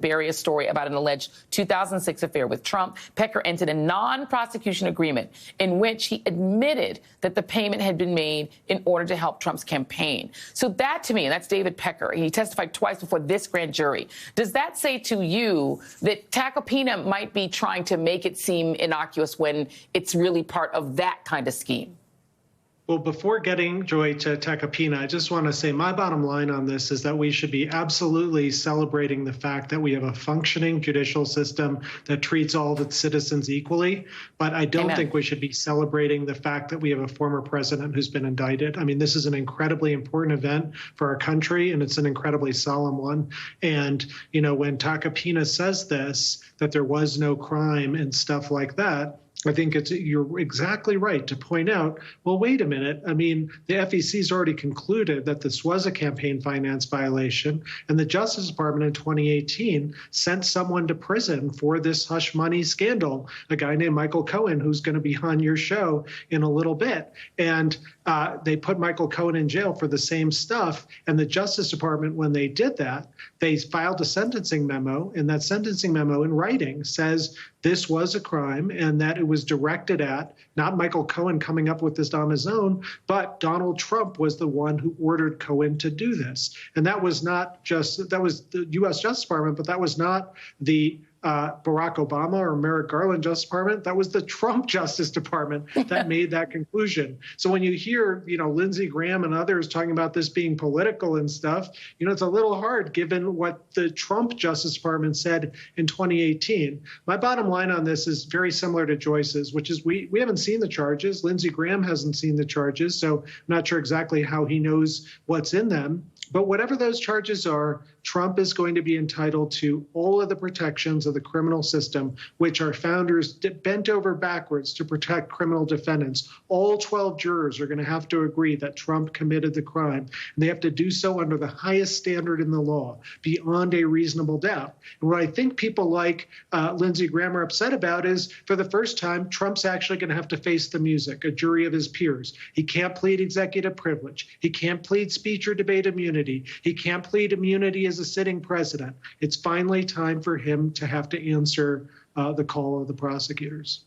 bury a story about an alleged 2006 affair with Trump, Pecker entered a non-prosecution agreement in which he admitted that the payment had been made in order to help Trump's campaign. So that, to me, and that's David Pecker, he testified twice before this grand jury. Does that say to you that Tacopina might be trying to make it seem innocuous when it's really part of that kind of scheme? Well, before getting, Joy, to Tacopina, I just want to say my bottom line on this is that we should be absolutely celebrating the fact that we have a functioning judicial system that treats all of its citizens equally. But I don't think we should be celebrating the fact that we have a former president who's been indicted. I mean, this is an incredibly important event for our country, and it's an incredibly solemn one. And, you know, when Tacopina says this, that there was no crime and stuff like that, I think you're exactly right to point out, well, wait a minute. I mean, the FEC's already concluded that this was a campaign finance violation, and the Justice Department in 2018 sent someone to prison for this hush money scandal, a guy named Michael Cohen, who's going to be on your show in a little bit. And they put Michael Cohen in jail for the same stuff. And the Justice Department, when they did that, they filed a sentencing memo, and that sentencing memo in writing says this was a crime and that it was directed at not Michael Cohen coming up with this on his own, but Donald Trump was the one who ordered Cohen to do this. And that was not just, that was the U.S. Justice Department, but that was not the Barack Obama or Merrick Garland Justice Department. That was the Trump Justice Department that made that conclusion. So when you hear, you know, Lindsey Graham and others talking about this being political and stuff, you know, it's a little hard given what the Trump Justice Department said in 2018. My bottom line on this is very similar to Joyce's, which is we haven't seen the charges. Lindsey Graham hasn't seen the charges, so I'm not sure exactly how he knows what's in them. But whatever those charges are, Trump is going to be entitled to all of the protections of the criminal system, which our founders bent over backwards to protect criminal defendants. All 12 jurors are going to have to agree that Trump committed the crime, and they have to do so under the highest standard in the law, beyond a reasonable doubt. And what I think people like Lindsey Graham are upset about is, for the first time, Trump's actually going to have to face the music, a jury of his peers. He can't plead executive privilege. He can't plead speech or debate immunity. He can't plead immunity as a sitting president. It's finally time for him to have to answer the call of the prosecutors.